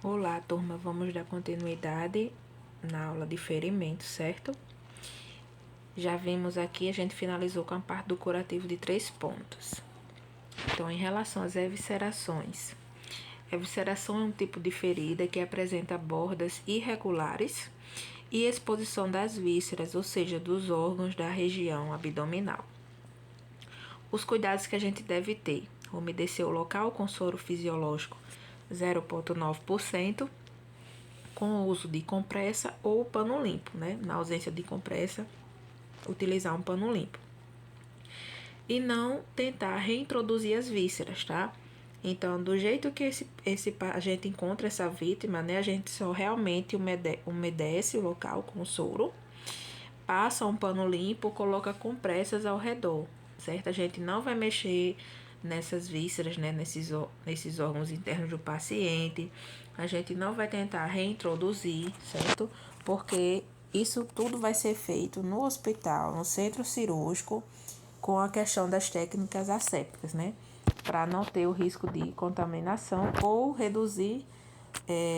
Olá, turma, vamos dar continuidade na aula de ferimentos, certo? Já vimos aqui, a gente finalizou com a parte do curativo de 3 pontos. Então, em relação às eviscerações, evisceração é um tipo de ferida que apresenta bordas irregulares e exposição das vísceras, ou seja, dos órgãos da região abdominal. Os cuidados que a gente deve ter: umedecer o local com soro fisiológico 0,9%, com o uso de compressa ou pano limpo, né? Na ausência de compressa, utilizar um pano limpo. E não tentar reintroduzir as vísceras, tá? Então, do jeito que a gente encontra essa vítima, né? A gente só realmente umedece o local com soro, passa um pano limpo, coloca compressas ao redor, certo? A gente não vai mexer nessas vísceras, né? Nesses órgãos internos do paciente. A gente não vai tentar reintroduzir, certo? Porque isso tudo vai ser feito no hospital, no centro cirúrgico, com a questão das técnicas assépticas, né? Para não ter o risco de contaminação ou reduzir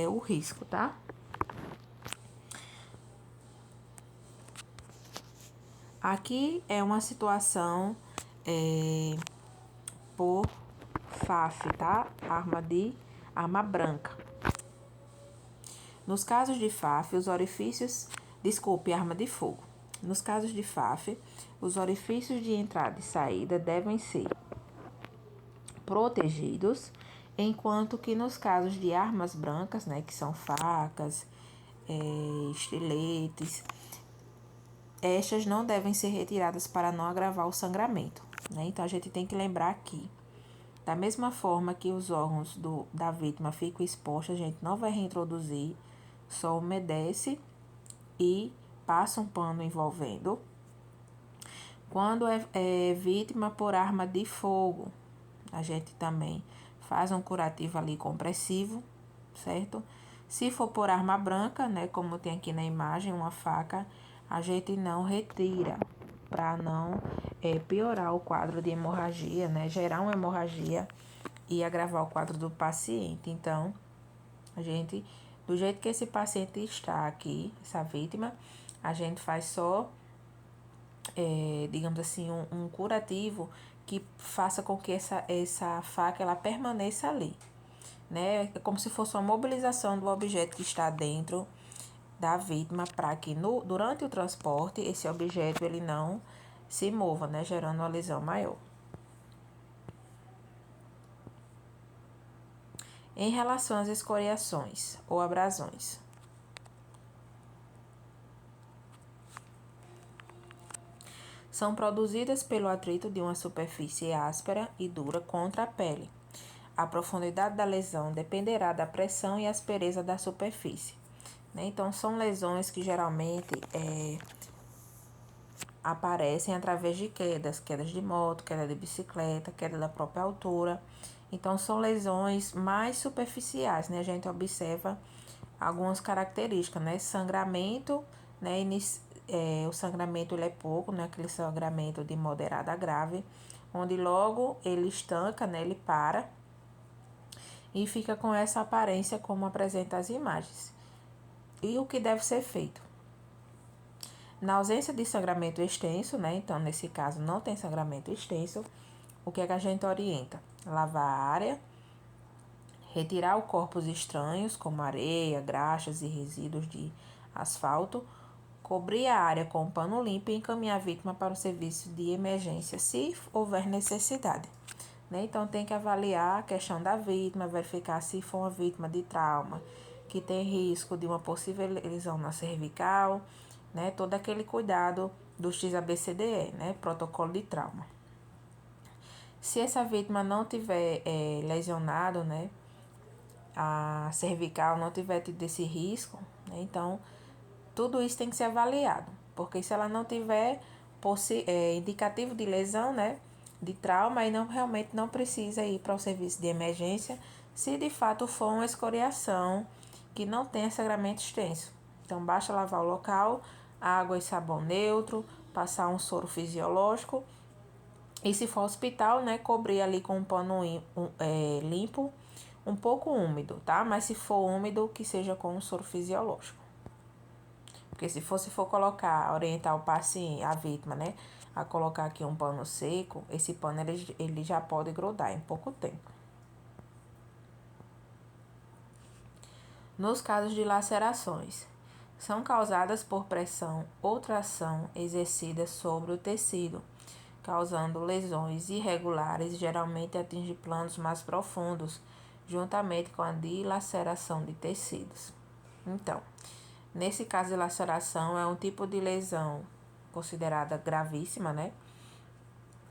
o risco, tá? Aqui é uma situação por FAF, tá? Arma branca. Nos casos de FAF, arma de fogo. Nos casos de FAF, os orifícios de entrada e saída devem ser protegidos, enquanto que nos casos de armas brancas, né, que são facas, estiletes, estas não devem ser retiradas para não agravar o sangramento, né? Então, a gente tem que lembrar que, da mesma forma que os órgãos da vítima ficam expostos, a gente não vai reintroduzir, só umedece e passa um pano envolvendo. Quando é vítima por arma de fogo, a gente também faz um curativo ali compressivo, certo? Se for por arma branca, né, como tem aqui na imagem, uma faca, a gente não retira para não piorar o quadro de hemorragia, né, gerar uma hemorragia e agravar o quadro do paciente. Então, a gente, do jeito que esse paciente está aqui, essa vítima, a gente faz só, digamos assim, um curativo que faça com que essa faca ela permaneça ali, né? É como se fosse uma mobilização do objeto que está dentro da vítima para que durante o transporte esse objeto ele não se mova, né? Gerando uma lesão maior. Em relação às escoriações ou abrasões, são produzidas pelo atrito de uma superfície áspera e dura contra a pele. A profundidade da lesão dependerá da pressão e aspereza da superfície, né? Então, são lesões que geralmente aparecem através de quedas de moto, queda de bicicleta, queda da própria altura. Então, são lesões mais superficiais, né? A gente observa algumas características, né? Sangramento, né? O sangramento ele é pouco, né? Aquele sangramento de moderado a grave, onde logo ele estanca, né? Ele para e fica com essa aparência como apresenta as imagens. E o que deve ser feito? Na ausência de sangramento extenso, né? Então, nesse caso, não tem sangramento extenso, o que é que a gente orienta? Lavar a área, retirar os corpos estranhos, como areia, graxas e resíduos de asfalto, cobrir a área com um pano limpo e encaminhar a vítima para o serviço de emergência, se houver necessidade, né? Então, tem que avaliar a questão da vítima, verificar se for uma vítima de trauma, que tem risco de uma possível lesão na cervical, né? Todo aquele cuidado do XABCDE, né? Protocolo de trauma. Se essa vítima não tiver lesionado, né? A cervical não tiver tido esse risco, né? Então, tudo isso tem que ser avaliado, porque se ela não tiver indicativo de lesão, né? De trauma, aí realmente não precisa ir para o serviço de emergência, se de fato for uma escoriação que não tenha sangramento extenso. Então, basta lavar o local, água e sabão neutro, passar um soro fisiológico e, se for hospital, né, cobrir ali com um pano limpo um pouco úmido, tá? Mas se for úmido, que seja com um soro fisiológico. Porque se for colocar, orientar o paciente, a vítima, né, a colocar aqui um pano seco, esse pano ele já pode grudar em pouco tempo. Nos casos de lacerações, são causadas por pressão ou tração exercida sobre o tecido, causando lesões irregulares e geralmente atingem planos mais profundos, juntamente com a dilaceração de tecidos. Então, nesse caso de laceração, é um tipo de lesão considerada gravíssima, né?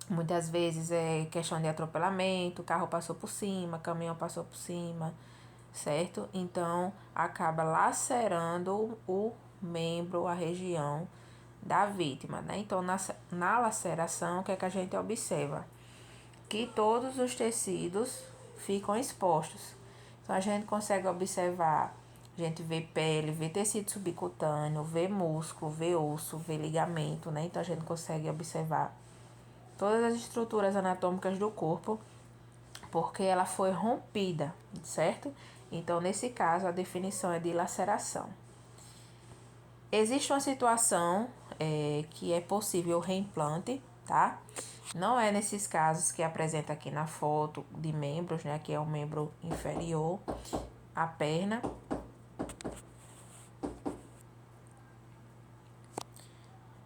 Muitas vezes é questão de atropelamento, o carro passou por cima, caminhão passou por cima, certo? Então, acaba lacerando o membro, a região da vítima, né? Então, na laceração, o que é que a gente observa? Que todos os tecidos ficam expostos. Então, a gente consegue observar, a gente vê pele, vê tecido subcutâneo, vê músculo, vê osso, vê ligamento, né? Então, a gente consegue observar todas as estruturas anatômicas do corpo, porque ela foi rompida, certo? Então, nesse caso, a definição é de laceração. Existe uma situação que é possível o reimplante, tá? Não é nesses casos que apresenta aqui na foto de membros, né? Que é o membro inferior, a perna.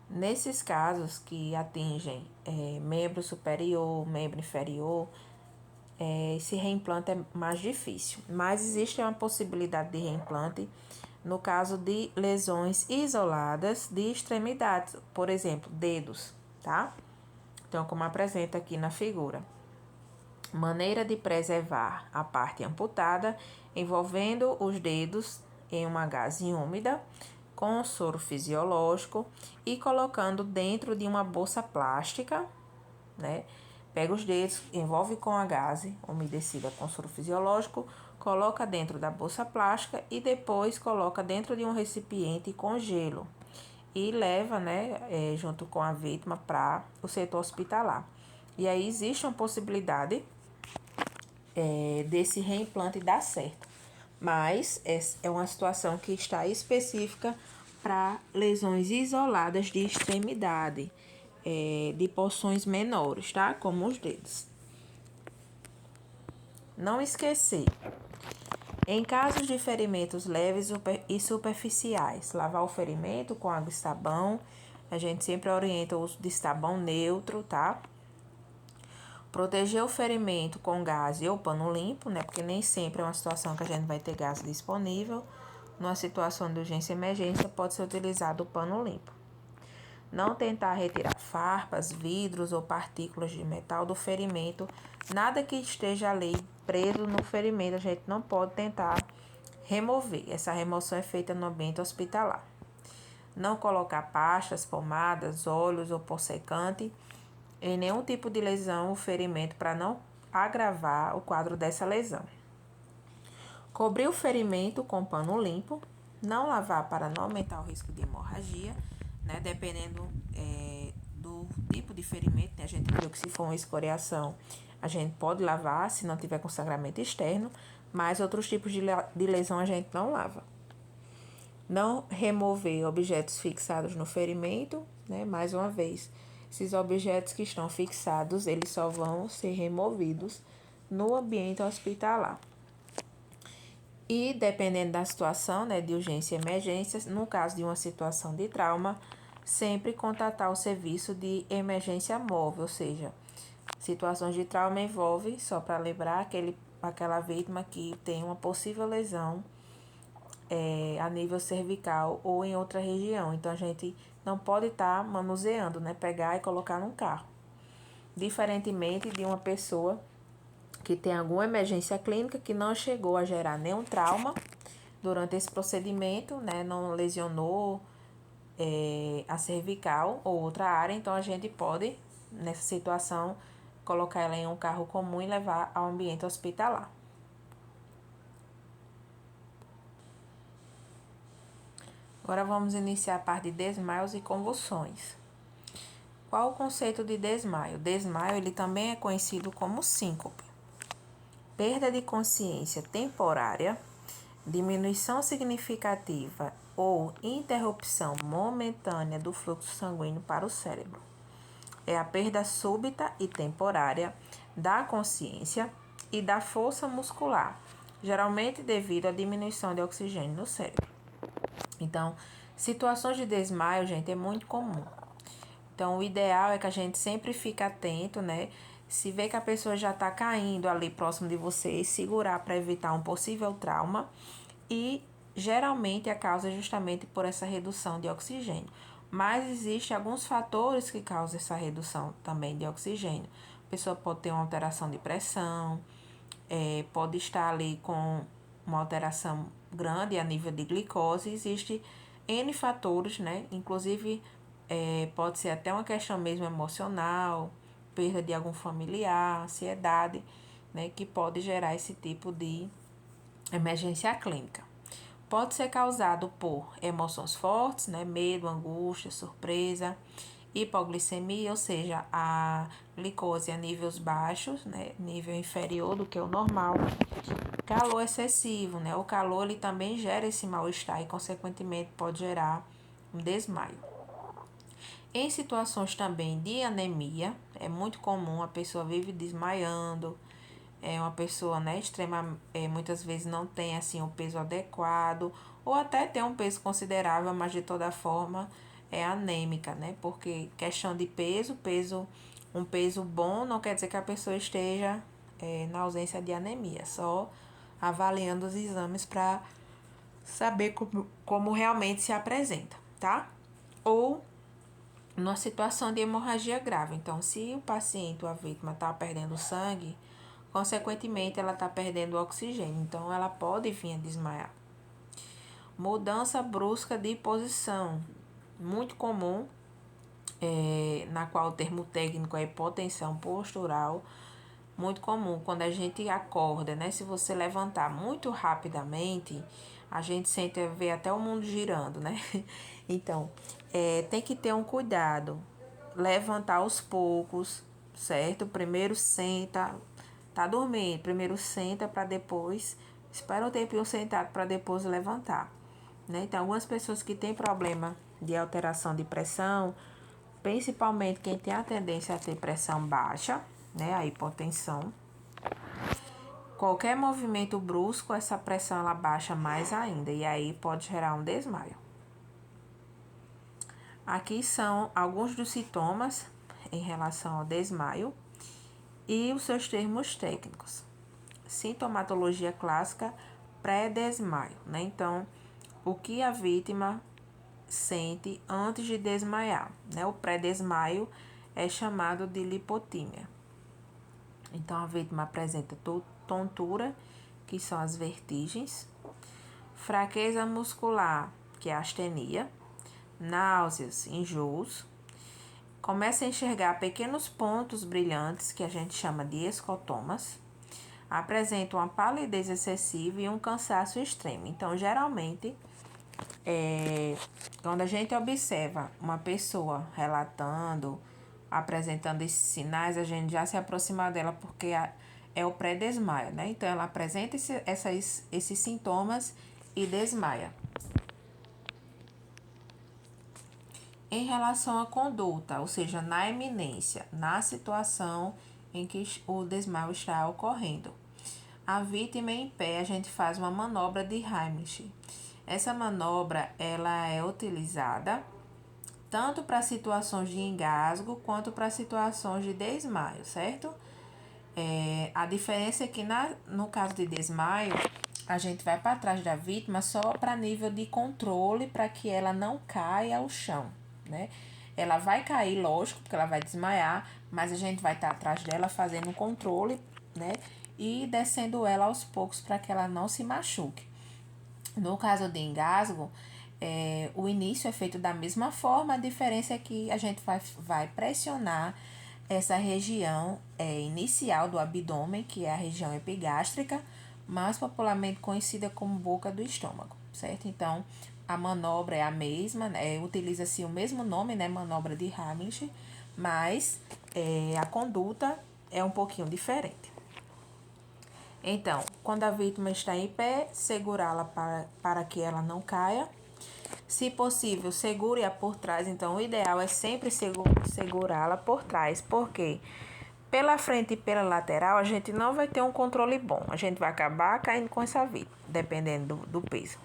Nesses casos que atingem membro superior, membro inferior, esse reimplante é mais difícil. Mas existe uma possibilidade de reimplante no caso de lesões isoladas de extremidades, por exemplo, dedos, tá? Então, como apresenta aqui na figura. Maneira de preservar a parte amputada, envolvendo os dedos em uma gaze úmida, com soro fisiológico e colocando dentro de uma bolsa plástica, né? Pega os dedos, envolve com a gaze umedecida com soro fisiológico, coloca dentro da bolsa plástica e depois coloca dentro de um recipiente com gelo e leva, né, junto com a vítima para o setor hospitalar. E aí existe uma possibilidade desse reimplante dar certo, mas é uma situação que está específica para lesões isoladas de extremidade, de porções menores, tá? Como os dedos. Não esquecer. Em casos de ferimentos leves e superficiais, lavar o ferimento com água e sabão. A gente sempre orienta o uso de sabão neutro, tá? Proteger o ferimento com gaze ou pano limpo, né? Porque nem sempre é uma situação que a gente vai ter gás disponível. Numa situação de urgência e emergência, pode ser utilizado o pano limpo. Não tentar retirar farpas, vidros ou partículas de metal do ferimento. Nada que esteja ali preso no ferimento, a gente não pode tentar remover. Essa remoção é feita no ambiente hospitalar. Não colocar pastas, pomadas, óleos ou pó secante em nenhum tipo de lesão ou ferimento para não agravar o quadro dessa lesão. Cobrir o ferimento com pano limpo. Não lavar para não aumentar o risco de hemorragia, né? Dependendo do tipo de ferimento, né? A gente viu que se for uma escoriação, a gente pode lavar se não tiver com sangramento externo, mas outros tipos de lesão a gente não lava. Não remover objetos fixados no ferimento, né? Mais uma vez, esses objetos que estão fixados, eles só vão ser removidos no ambiente hospitalar. E dependendo da situação, né, de urgência e emergência, no caso de uma situação de trauma, sempre contatar o serviço de emergência móvel, ou seja, situações de trauma envolve, só para lembrar, aquela vítima que tem uma possível lesão a nível cervical ou em outra região. Então, a gente não pode estar manuseando, né, pegar e colocar num carro. Diferentemente de uma pessoa que tem alguma emergência clínica que não chegou a gerar nenhum trauma durante esse procedimento, né? Não lesionou a cervical ou outra área, então a gente pode, nessa situação, colocar ela em um carro comum e levar ao ambiente hospitalar. Agora vamos iniciar a parte de desmaios e convulsões. Qual o conceito de desmaio? Desmaio ele também é conhecido como síncope. perda de consciência temporária, diminuição significativa ou interrupção momentânea do fluxo sanguíneo para o cérebro. É a perda súbita e temporária da consciência e da força muscular, geralmente devido à diminuição de oxigênio no cérebro. Então, situações de desmaio, gente, é muito comum. Então, o ideal é que a gente sempre fique atento, né? Se vê que a pessoa já está caindo ali próximo de você, segurar para evitar um possível trauma. E, geralmente, a causa é justamente por essa redução de oxigênio. Mas existem alguns fatores que causam essa redução também de oxigênio. A pessoa pode ter uma alteração de pressão, pode estar ali com uma alteração grande a nível de glicose. Existe N fatores, né? Inclusive, pode ser até uma questão mesmo emocional, perda de algum familiar, ansiedade, né? Que pode gerar esse tipo de emergência clínica. Pode ser causado por emoções fortes, né? Medo, angústia, surpresa, hipoglicemia, ou seja, a glicose a níveis baixos, né? Nível inferior do que o normal. Calor excessivo, né? O calor ele também gera esse mal-estar e, consequentemente, pode gerar um desmaio. Em situações também de anemia, é muito comum a pessoa vive desmaiando, uma pessoa, né, muitas vezes não tem assim o peso adequado, ou até tem um peso considerável, mas de toda forma é anêmica, né? Porque questão de um peso bom não quer dizer que a pessoa esteja na ausência de anemia, só avaliando os exames para saber como realmente se apresenta, tá? Ou numa situação de hemorragia grave. Então, se o paciente ou a vítima está perdendo sangue, consequentemente ela está perdendo oxigênio, então ela pode vir a desmaiar. Mudança brusca de posição, muito comum, na qual o termo técnico é hipotensão postural, muito comum quando a gente acorda, né? Se você levantar muito rapidamente, a gente sente ver até o mundo girando, né? Então, tem que ter um cuidado, levantar aos poucos, certo? Primeiro senta, tá dormindo, primeiro senta para depois, espera um tempinho sentado para depois levantar, né? Então, algumas pessoas que têm problema de alteração de pressão, principalmente quem tem a tendência a ter pressão baixa, né, a hipotensão. Qualquer movimento brusco, essa pressão ela baixa mais ainda e aí pode gerar um desmaio. Aqui são alguns dos sintomas em relação ao desmaio e os seus termos técnicos. Sintomatologia clássica pré-desmaio, né? Então, o que a vítima sente antes de desmaiar, né? O pré-desmaio é chamado de lipotímia. Então, a vítima apresenta tontura, que são as vertigens, fraqueza muscular, que é a astenia, náuseas, enjoos, começa a enxergar pequenos pontos brilhantes, que a gente chama de escotomas, apresenta uma palidez excessiva e um cansaço extremo. Então, geralmente, quando a gente observa uma pessoa relatando, apresentando esses sinais, a gente já se aproxima dela porque é o pré-desmaio, né? Então, ela apresenta esses sintomas e desmaia. Em relação à conduta, ou seja, na iminência, na situação em que o desmaio está ocorrendo. A vítima em pé, a gente faz uma manobra de Heimlich. Essa manobra ela é utilizada tanto para situações de engasgo quanto para situações de desmaio, certo? A diferença é que no caso de desmaio, a gente vai para trás da vítima só para nível de controle, para que ela não caia ao chão, né? Ela vai cair, lógico, porque ela vai desmaiar, mas a gente vai estar atrás dela fazendo um controle, né? E descendo ela aos poucos para que ela não se machuque. No caso de engasgo, o início é feito da mesma forma, a diferença é que a gente vai pressionar essa região inicial do abdômen, que é a região epigástrica, mais popularmente conhecida como boca do estômago, certo? Então, a manobra é a mesma, né? Utiliza-se o mesmo nome, né? Manobra de Heimlich, mas a conduta é um pouquinho diferente. Então, quando a vítima está em pé, segurá-la para que ela não caia. Se possível, segure-a por trás. Então, o ideal é sempre segurá-la por trás, porque pela frente e pela lateral a gente não vai ter um controle bom. A gente vai acabar caindo com essa vítima, dependendo do peso.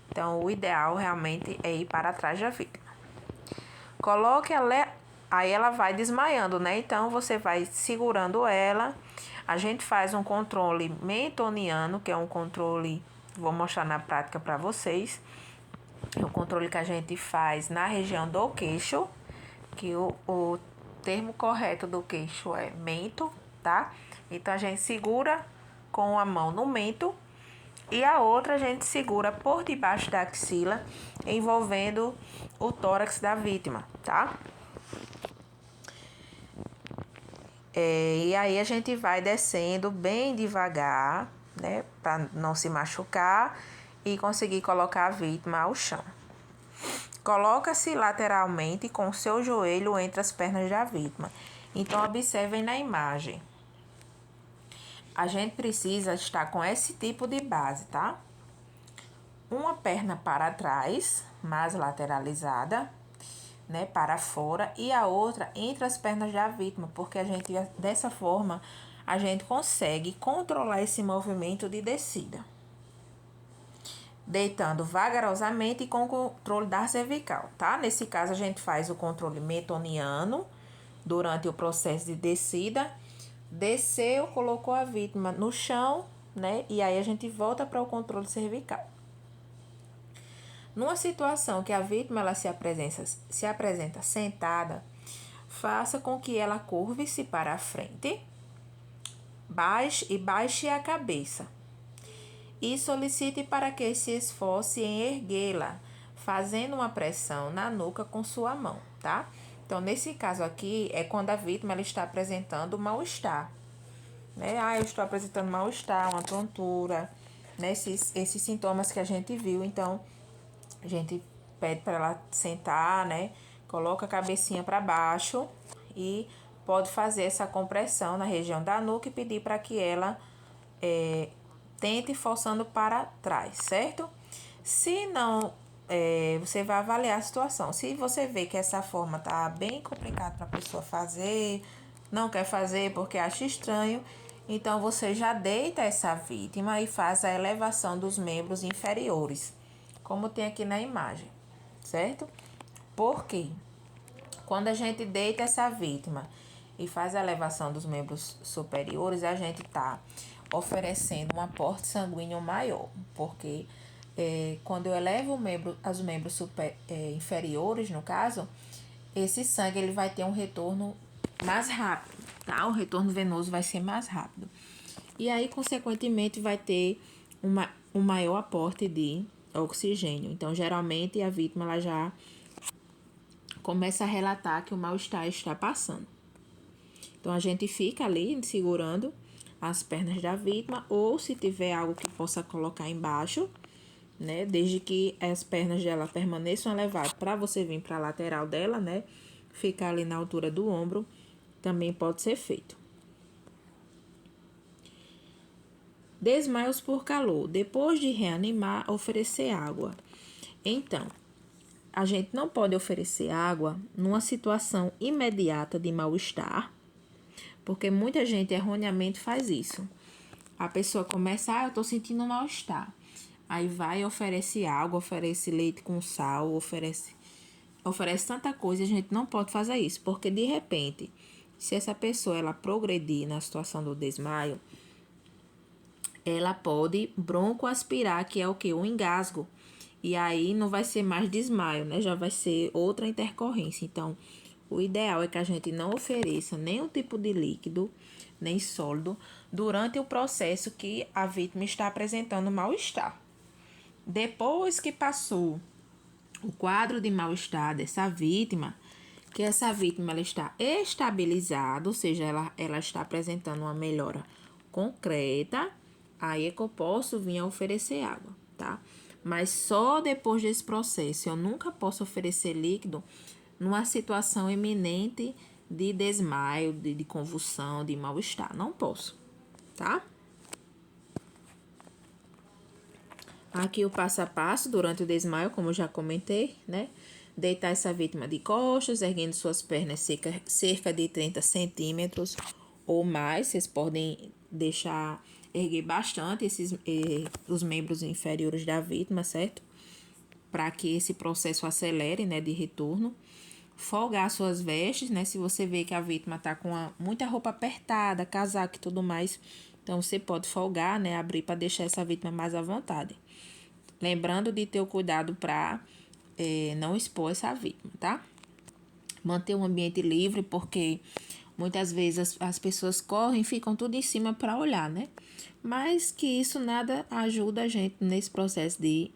Então, o ideal realmente é ir para trás da vítima. Coloque ela, aí ela vai desmaiando, né? Então, você vai segurando ela. A gente faz um controle mentoniano, que é um controle, vou mostrar na prática para vocês. É o controle que a gente faz na região do queixo, que o termo correto do queixo é mento, tá? Então, a gente segura com a mão no mento e a outra a gente segura por debaixo da axila, envolvendo o tórax da vítima, tá? E aí a gente vai descendo bem devagar, né? Para não se machucar e conseguir colocar a vítima ao chão. Coloca-se lateralmente com o seu joelho entre as pernas da vítima. Então, observem na imagem. A gente precisa estar com esse tipo de base, tá? Uma perna para trás, mais lateralizada, né, para fora, e a outra entre as pernas da vítima, porque dessa forma a gente consegue controlar esse movimento de descida. Deitando vagarosamente e com o controle da cervical, tá? Nesse caso, a gente faz o controle metoniano durante o processo de descida. Desceu, colocou a vítima no chão, né? E aí a gente volta para o controle cervical. Numa situação que a vítima ela se apresenta sentada, faça com que ela curve-se para a frente, baixe a cabeça e solicite para que se esforce em erguê-la, fazendo uma pressão na nuca com sua mão, tá? Então, nesse caso aqui, é quando a vítima ela está apresentando mal-estar, né? Eu estou apresentando mal-estar, uma tontura, né? Esses sintomas que a gente viu. Então, a gente pede para ela sentar, né? Coloca a cabecinha para baixo e pode fazer essa compressão na região da nuca e pedir para que ela tente forçando para trás, certo? Se não, você vai avaliar a situação. Se você vê que essa forma tá bem complicada para a pessoa fazer, não quer fazer porque acha estranho, então você já deita essa vítima e faz a elevação dos membros inferiores, como tem aqui na imagem, certo? Por quê? Quando a gente deita essa vítima e faz a elevação dos membros superiores, a gente tá oferecendo um aporte sanguíneo maior, porque quando eu elevo os membros inferiores, no caso, esse sangue ele vai ter um retorno mais rápido, tá? O retorno venoso vai ser mais rápido. E aí, consequentemente, vai ter um maior aporte de oxigênio. Então, geralmente, a vítima ela já começa a relatar que o mal-estar está passando. Então, a gente fica ali segurando as pernas da vítima, ou se tiver algo que possa colocar embaixo, né? Desde que as pernas dela permaneçam elevadas para você vir para a lateral dela, né? Ficar ali na altura do ombro, também pode ser feito. Desmaios por calor. Depois de reanimar, oferecer água. Então, a gente não pode oferecer água numa situação imediata de mal-estar, porque muita gente erroneamente faz isso. A pessoa começa, eu tô sentindo mal-estar. Aí vai e oferece água, oferece leite com sal, oferece tanta coisa, a gente não pode fazer isso, porque de repente, se essa pessoa ela progredir na situação do desmaio, ela pode broncoaspirar, que é o que? O engasgo. E aí não vai ser mais desmaio, né? Já vai ser outra intercorrência. Então, o ideal é que a gente não ofereça nenhum tipo de líquido, nem sólido, durante o processo que a vítima está apresentando mal-estar. Depois que passou o quadro de mal-estar dessa vítima, que essa vítima ela está estabilizada, ou seja, ela está apresentando uma melhora concreta, aí é que eu posso vir a oferecer água, tá? Mas só depois desse processo. Eu nunca posso oferecer líquido numa situação iminente de desmaio, de convulsão, de mal-estar. Não posso, tá? Aqui o passo a passo durante o desmaio, como eu já comentei, né? Deitar essa vítima de costas, erguendo suas pernas cerca de 30 centímetros ou mais. Vocês podem deixar erguer bastante os membros inferiores da vítima, certo? Para que esse processo acelere, né, de retorno. Folgar suas vestes, né? Se você vê que a vítima tá com muita roupa apertada, casaco e tudo mais, então você pode folgar, né? Abrir para deixar essa vítima mais à vontade. Lembrando de ter o cuidado para não expor essa vítima, tá? Manter o ambiente livre, porque muitas vezes as pessoas correm e ficam tudo em cima para olhar, né? Mas que isso nada ajuda a gente nesse processo de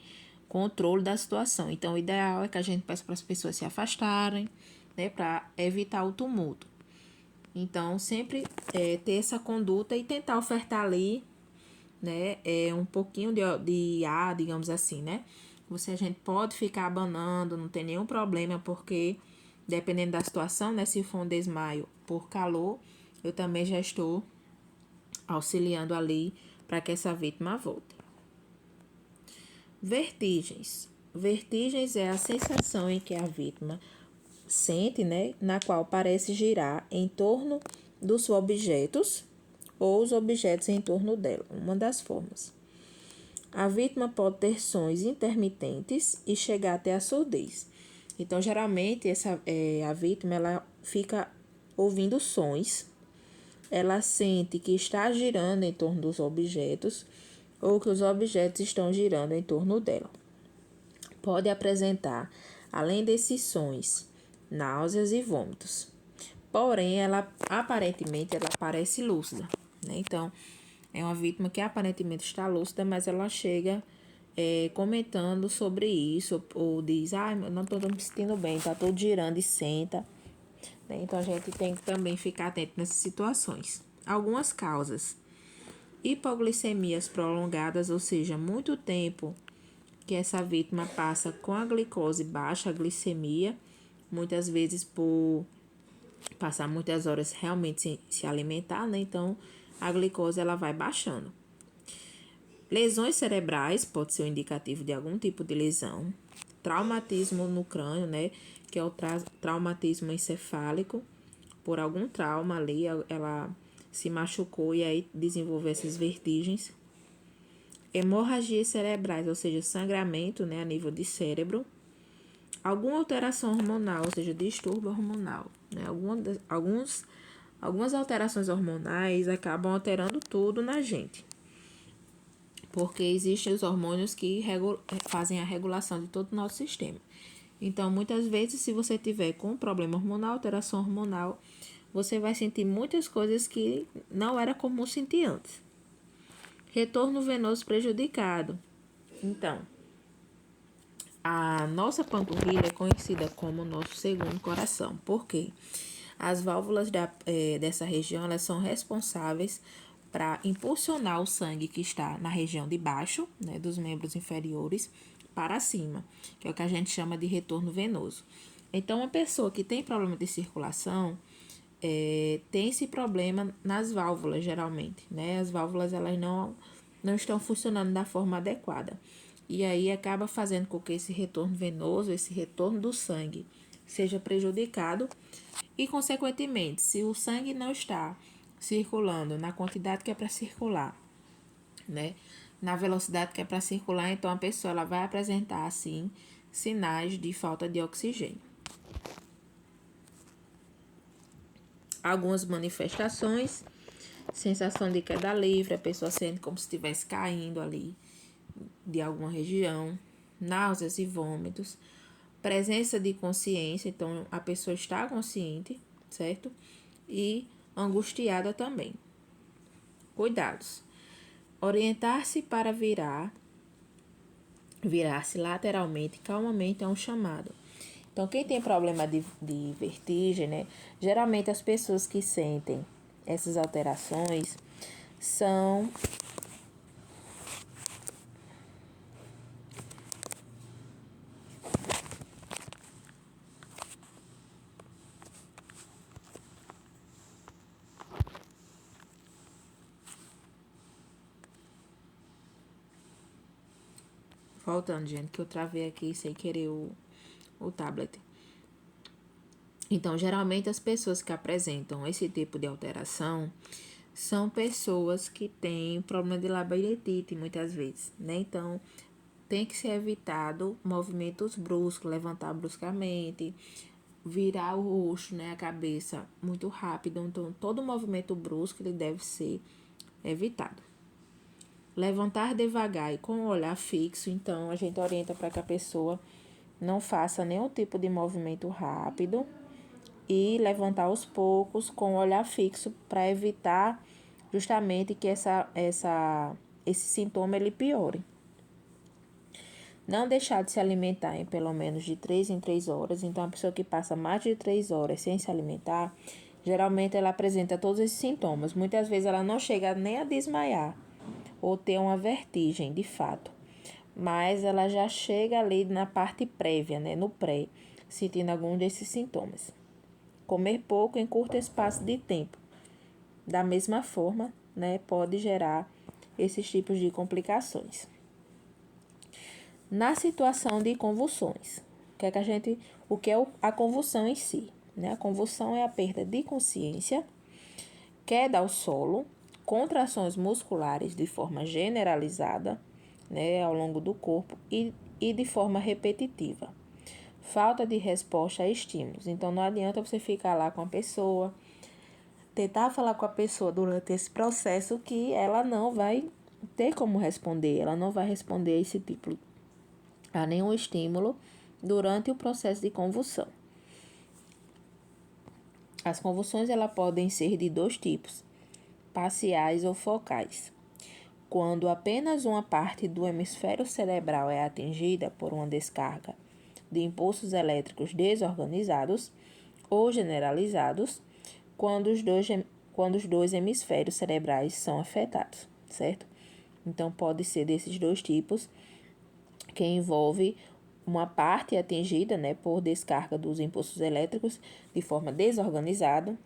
controle da situação. Então, o ideal é que a gente peça para as pessoas se afastarem, né? Para evitar o tumulto. Então, sempre ter essa conduta e tentar ofertar ali, né? Um pouquinho de ar, digamos assim, né? A gente pode ficar abanando, não tem nenhum problema, porque dependendo da situação, né? Se for um desmaio por calor, eu também já estou auxiliando ali para que essa vítima volte. Vertigens. Vertigens é a sensação em que a vítima sente, né? Na qual parece girar em torno dos objetos ou os objetos em torno dela, uma das formas. A vítima pode ter sons intermitentes e chegar até a surdez. Então, geralmente, a vítima ela fica ouvindo sons, ela sente que está girando em torno dos objetos ou que os objetos estão girando em torno dela. Pode apresentar, além desses sons, náuseas e vômitos. Porém, ela aparentemente ela parece lúcida, né? Então, é uma vítima que aparentemente está lúcida, mas ela chega comentando sobre isso, ou diz, eu não estou me sentindo bem, está todo girando e senta. Né? Então, a gente tem que também ficar atento nessas situações. Algumas causas. Hipoglicemias prolongadas, ou seja, muito tempo que essa vítima passa com a glicose baixa, a glicemia, muitas vezes por passar muitas horas realmente sem se alimentar, né? Então, a glicose ela vai baixando. Lesões cerebrais, pode ser um indicativo de algum tipo de lesão. Traumatismo no crânio, né? Que é o traumatismo encefálico. Por algum trauma ali, ela se machucou e aí desenvolveu essas vertigens. Hemorragias cerebrais, ou seja, sangramento, né? A nível de cérebro. Alguma alteração hormonal, ou seja, distúrbio hormonal, né? Algumas alterações hormonais acabam alterando tudo na gente, porque existem os hormônios que fazem a regulação de todo o nosso sistema. Então, muitas vezes, se você tiver com problema hormonal, alteração hormonal, você vai sentir muitas coisas que não era comum sentir antes. Retorno venoso prejudicado. Então, a nossa panturrilha é conhecida como nosso segundo coração. Por quê? As válvulas dessa região elas são responsáveis para impulsionar o sangue que está na região de baixo, né, dos membros inferiores, para cima, que é o que a gente chama de retorno venoso. Então, uma pessoa que tem problema de circulação tem esse problema nas válvulas, geralmente, né? As válvulas elas não estão funcionando da forma adequada. E aí acaba fazendo com que esse retorno venoso, esse retorno do sangue, seja prejudicado e, consequentemente, se o sangue não está circulando na quantidade que é para circular, né, na velocidade que é para circular, então a pessoa ela vai apresentar, assim, sinais de falta de oxigênio. Algumas manifestações, sensação de queda livre, a pessoa sente como se estivesse caindo ali de alguma região, náuseas e vômitos, presença de consciência, então a pessoa está consciente, certo? E angustiada também. Cuidados. Orientar-se para virar-se lateralmente, calmamente é um chamado. Então, quem tem problema de vertigem, né? Geralmente as pessoas que sentem essas alterações são Voltando, gente, que eu travei aqui sem querer o tablet. Então, geralmente as pessoas que apresentam esse tipo de alteração são pessoas que têm problema de labirintite, muitas vezes, né? Então, tem que ser evitado movimentos bruscos, levantar bruscamente, virar o rosto, né, a cabeça muito rápido. Então, todo movimento brusco ele deve ser evitado. Levantar devagar e com o olhar fixo, então a gente orienta para que a pessoa não faça nenhum tipo de movimento rápido e levantar aos poucos com o olhar fixo para evitar justamente que esse sintoma ele piore. Não deixar de se alimentar em pelo menos de 3 em 3 horas. Então, a pessoa que passa mais de 3 horas sem se alimentar, geralmente ela apresenta todos esses sintomas. Muitas vezes ela não chega nem a desmaiar ou ter uma vertigem, de fato. Mas ela já chega ali na parte prévia, né, no pré, sentindo algum desses sintomas. Comer pouco em curto espaço de tempo. Da mesma forma, né, pode gerar esses tipos de complicações. Na situação de convulsões, o que é a convulsão em si? Né? A convulsão é a perda de consciência, queda ao solo, contrações musculares de forma generalizada, né, ao longo do corpo e de forma repetitiva. Falta de resposta a estímulos. Então, não adianta você ficar lá com a pessoa, tentar falar com a pessoa durante esse processo que ela não vai ter como responder, ela não vai responder a nenhum estímulo durante o processo de convulsão. As convulsões podem ser de dois tipos, parciais ou focais. Quando apenas uma parte do hemisfério cerebral é atingida por uma descarga de impulsos elétricos desorganizados ou generalizados, quando os dois hemisférios cerebrais são afetados, certo? Então, pode ser desses dois tipos, que envolve uma parte atingida, né, por descarga dos impulsos elétricos de forma desorganizada,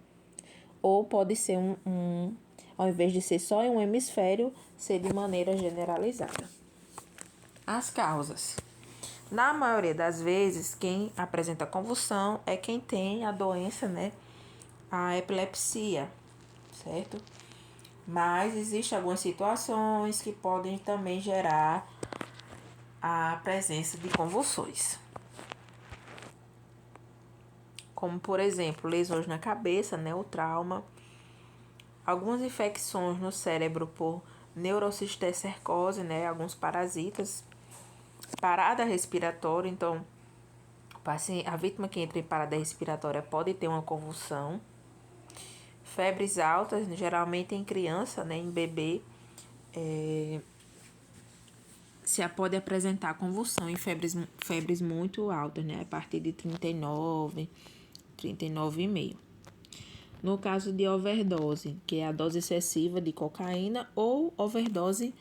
ou pode ser ao invés de ser só em um hemisfério, ser de maneira generalizada. As causas. Na maioria das vezes, quem apresenta convulsão é quem tem a doença, né, a epilepsia, certo? Mas existem algumas situações que podem também gerar a presença de convulsões. Como, por exemplo, lesões na cabeça, né, o trauma, algumas infecções no cérebro por neurocisticercose, né, alguns parasitas, parada respiratória, então a vítima que entra em parada respiratória pode ter uma convulsão, febres altas, geralmente em criança, né, em bebê, se pode apresentar convulsão em febres muito altas, né, a partir de 39,5. No caso de overdose, que é a dose excessiva de cocaína ou overdose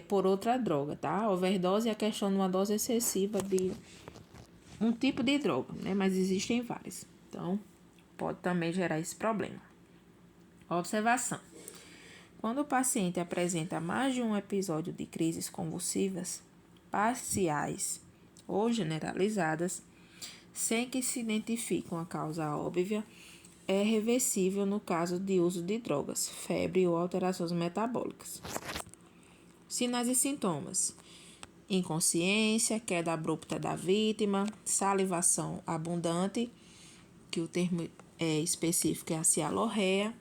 por outra droga, tá? Overdose é a questão de uma dose excessiva de um tipo de droga, né? Mas existem várias. Então, pode também gerar esse problema. Observação. Quando o paciente apresenta mais de um episódio de crises convulsivas, parciais ou generalizadas, sem que se identifique uma causa óbvia, é reversível no caso de uso de drogas, febre ou alterações metabólicas. Sinais e sintomas: inconsciência, queda abrupta da vítima, salivação abundante, que o termo específico é a cialorreia,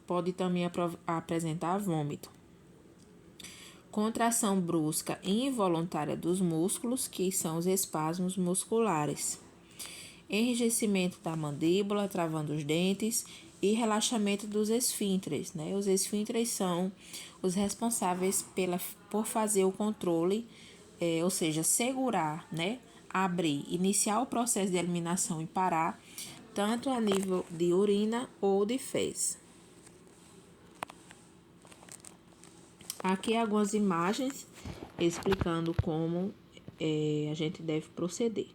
pode também apresentar vômito. Contração brusca e involuntária dos músculos, que são os espasmos musculares. Enrijecimento da mandíbula, travando os dentes e relaxamento dos esfíncteres, né? Os esfíncteres são os responsáveis por fazer o controle, ou seja, segurar, né? Abrir, iniciar o processo de eliminação e parar, tanto a nível de urina ou de fezes. Aqui algumas imagens explicando como a gente deve proceder.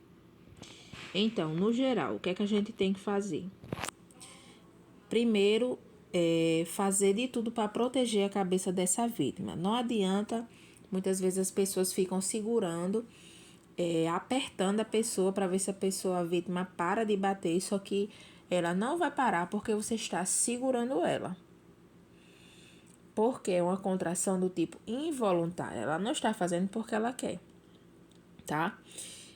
Então, no geral, o que é que a gente tem que fazer? Primeiro, fazer de tudo para proteger a cabeça dessa vítima. Não adianta Muitas vezes as pessoas ficam segurando, apertando a pessoa para ver se a vítima para de bater, só que ela não vai parar porque você está segurando ela. Porque é uma contração do tipo involuntária. Ela não está fazendo porque ela quer, tá?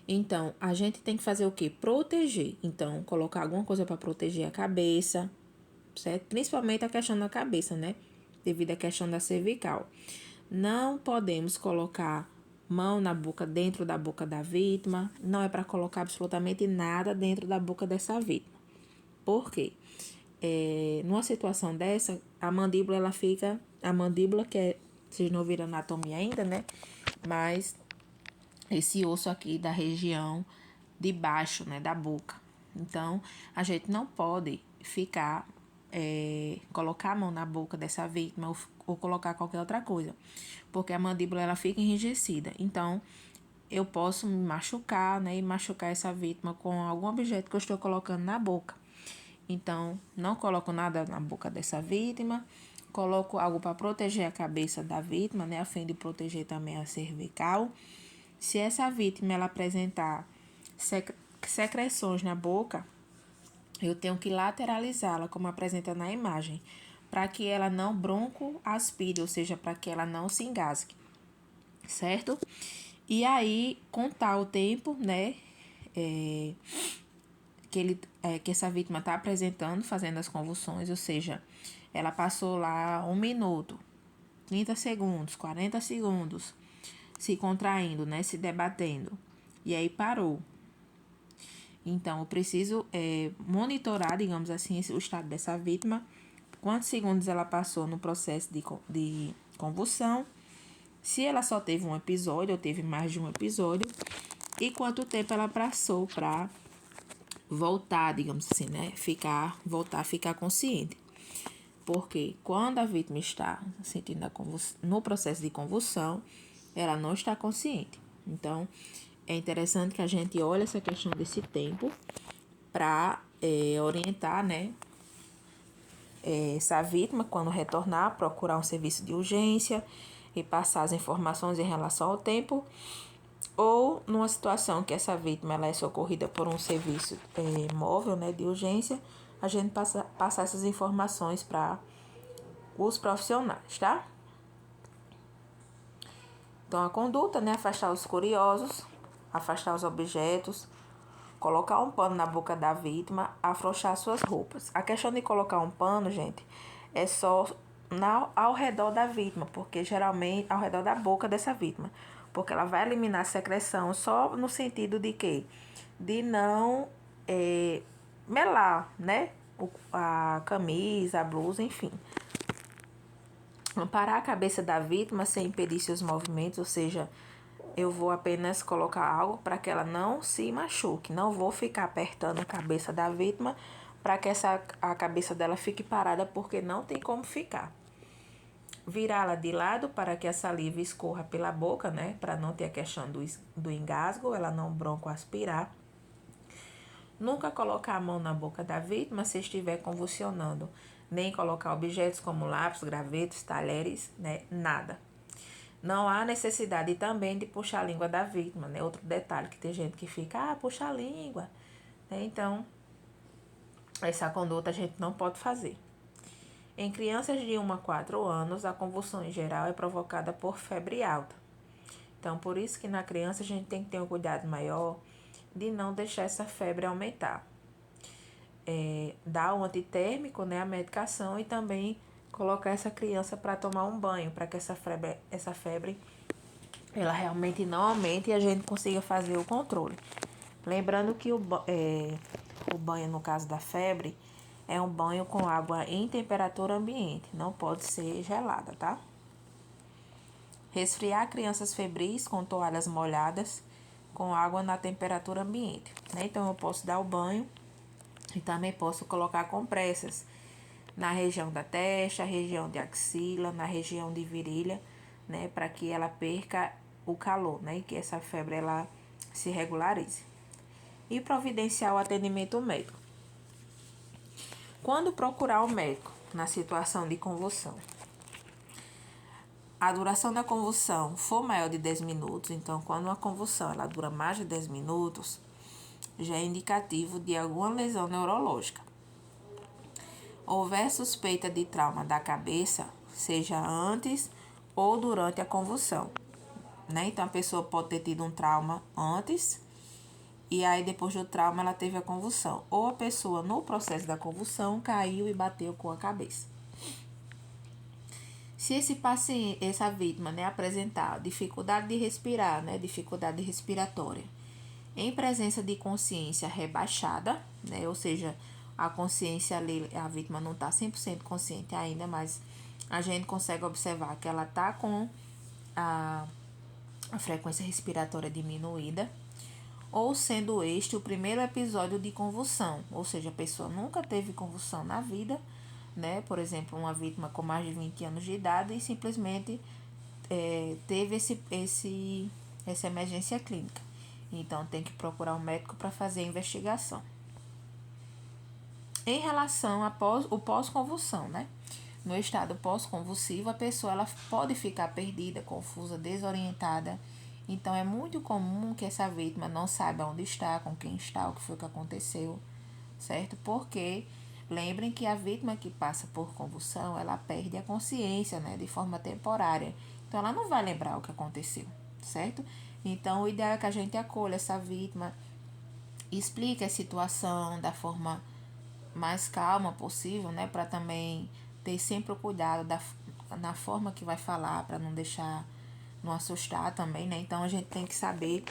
Então, a gente tem que fazer o quê? Proteger. Então, colocar alguma coisa para proteger a cabeça, certo? Principalmente a questão da cabeça, né? Devido à questão da cervical. Não podemos colocar mão na boca, dentro da boca da vítima. Não é para colocar absolutamente nada dentro da boca dessa vítima. Por quê? Numa situação dessa, a mandíbula, ela fica... A mandíbula, vocês não viram anatomia ainda, né? Mas esse osso aqui da região de baixo, né, da boca. Então, a gente não pode ficar, colocar a mão na boca dessa vítima ou colocar qualquer outra coisa, porque a mandíbula, ela fica enrijecida. Então, eu posso me machucar, né, e machucar essa vítima com algum objeto que eu estou colocando na boca. Então, não coloco nada na boca dessa vítima, coloco algo para proteger a cabeça da vítima, né, a fim de proteger também a cervical. Se essa vítima ela apresentar secreções na boca, eu tenho que lateralizá-la, como apresenta na imagem, para que ela não broncoaspire, ou seja, para que ela não se engasgue, certo? E aí, contar o tempo, né, que essa vítima está apresentando, fazendo as convulsões, ou seja, ela passou lá 1 minuto, 30 segundos, 40 segundos, se contraindo, né, se debatendo, e aí parou. Então, eu preciso monitorar, digamos assim, o estado dessa vítima, quantos segundos ela passou no processo de convulsão, se ela só teve um episódio ou teve mais de um episódio, e quanto tempo ela passou para voltar, digamos assim, né, voltar a ficar consciente. Porque quando a vítima está sentindo no processo de convulsão, ela não está consciente. Então, é interessante que a gente olhe essa questão desse tempo para orientar, né, essa vítima, quando retornar, procurar um serviço de urgência e passar as informações em relação ao tempo. Ou numa situação que essa vítima ela é socorrida por um serviço móvel, né, de urgência, a gente passar essas informações para os profissionais, tá? Então, a conduta, né, afastar os curiosos, afastar os objetos, colocar um pano na boca da vítima, afrouxar suas roupas. A questão de colocar um pano, gente, é só ao redor da vítima, porque geralmente ao redor da boca dessa vítima, porque ela vai eliminar a secreção só no sentido de quê? De não melar, né? A camisa, a blusa, enfim. Amparar a cabeça da vítima sem impedir seus movimentos, ou seja, eu vou apenas colocar algo para que ela não se machuque. Não vou ficar apertando a cabeça da vítima para que a cabeça dela fique parada, porque não tem como ficar. Virá-la de lado para que a saliva escorra pela boca, né? Para não ter a questão do engasgo, ela não broncoaspirar. Nunca colocar a mão na boca da vítima se estiver convulsionando. Nem colocar objetos como lápis, gravetos, talheres, né? Nada. Não há necessidade também de puxar a língua da vítima, né? Outro detalhe, que tem gente que fica, puxa a língua, né? Então, essa conduta a gente não pode fazer. Em crianças de 1 a 4 anos, a convulsão em geral é provocada por febre alta. Então, por isso que na criança a gente tem que ter um cuidado maior de não deixar essa febre aumentar. Dar um antitérmico, né, a medicação, e também colocar essa criança para tomar um banho, para que essa febre ela realmente não aumente e a gente consiga fazer o controle. Lembrando que o banho, no caso da febre, é um banho com água em temperatura ambiente, não pode ser gelada, tá? Resfriar crianças febris com toalhas molhadas com água na temperatura ambiente, né? Então, eu posso dar o banho e também posso colocar compressas na região da testa, região de axila, na região de virilha, né? Para que ela perca o calor, né? E que essa febre ela se regularize. E providenciar o atendimento médico. Quando procurar o médico na situação de convulsão? a duração da convulsão for maior de 10 minutos, então quando uma convulsão ela dura mais de 10 minutos, já é indicativo de alguma lesão neurológica. Houver suspeita de trauma da cabeça, seja antes ou durante a convulsão, né? Então a pessoa pode ter tido um trauma antes e aí depois do trauma ela teve a convulsão, ou a pessoa no processo da convulsão caiu e bateu com a cabeça. Se esse paciente, essa vítima, né, apresentar dificuldade de respirar, né, dificuldade respiratória, em presença de consciência rebaixada, né, ou seja, a consciência ali, a vítima não está 100% consciente ainda, mas a gente consegue observar que ela está com a frequência respiratória diminuída, ou sendo este o primeiro episódio de convulsão, ou seja, a pessoa nunca teve convulsão na vida, né? Por exemplo, uma vítima com mais de 20 anos de idade e simplesmente teve essa emergência clínica. Então, tem que procurar um médico para fazer a investigação. Em relação ao pós-convulsão, né? No estado pós-convulsivo, a pessoa ela pode ficar perdida, confusa, desorientada. Então, é muito comum que essa vítima não saiba onde está, com quem está, o que foi que aconteceu, certo? Porque lembrem que a vítima que passa por convulsão, ela perde a consciência, né, de forma temporária. Então, ela não vai lembrar o que aconteceu, certo? Então, o ideal é que a gente acolha essa vítima, explique a situação da forma mais calma possível, né, para também ter sempre o cuidado na forma que vai falar, para não deixar, não assustar também, né? Então, a gente tem que saber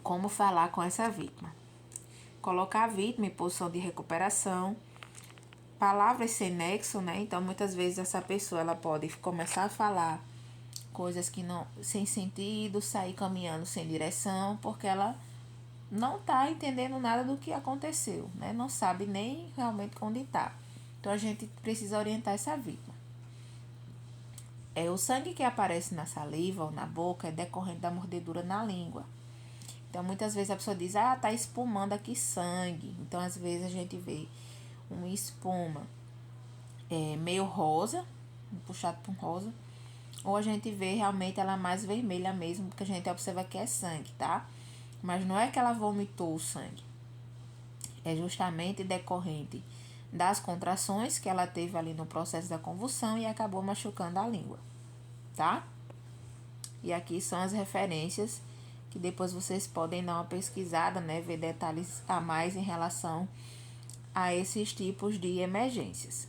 como falar com essa vítima. Colocar a vítima em posição de recuperação, palavras sem nexo, né? Então, muitas vezes essa pessoa ela pode começar a falar coisas que não sem sentido, sair caminhando sem direção, porque ela não está entendendo nada do que aconteceu, né? Não sabe nem realmente onde está. Então, a gente precisa orientar essa vítima. O sangue que aparece na saliva ou na boca é decorrente da mordedura na língua. Então, muitas vezes a pessoa diz, tá espumando aqui sangue. Então, às vezes a gente vê uma espuma meio rosa, puxado para um rosa, ou a gente vê realmente ela mais vermelha mesmo, porque a gente observa que é sangue, tá? Mas não é que ela vomitou o sangue. É justamente decorrente das contrações que ela teve ali no processo da convulsão e acabou machucando a língua, tá? E aqui são as referências que depois vocês podem dar uma pesquisada, né? Ver detalhes a mais em relação a esses tipos de emergências.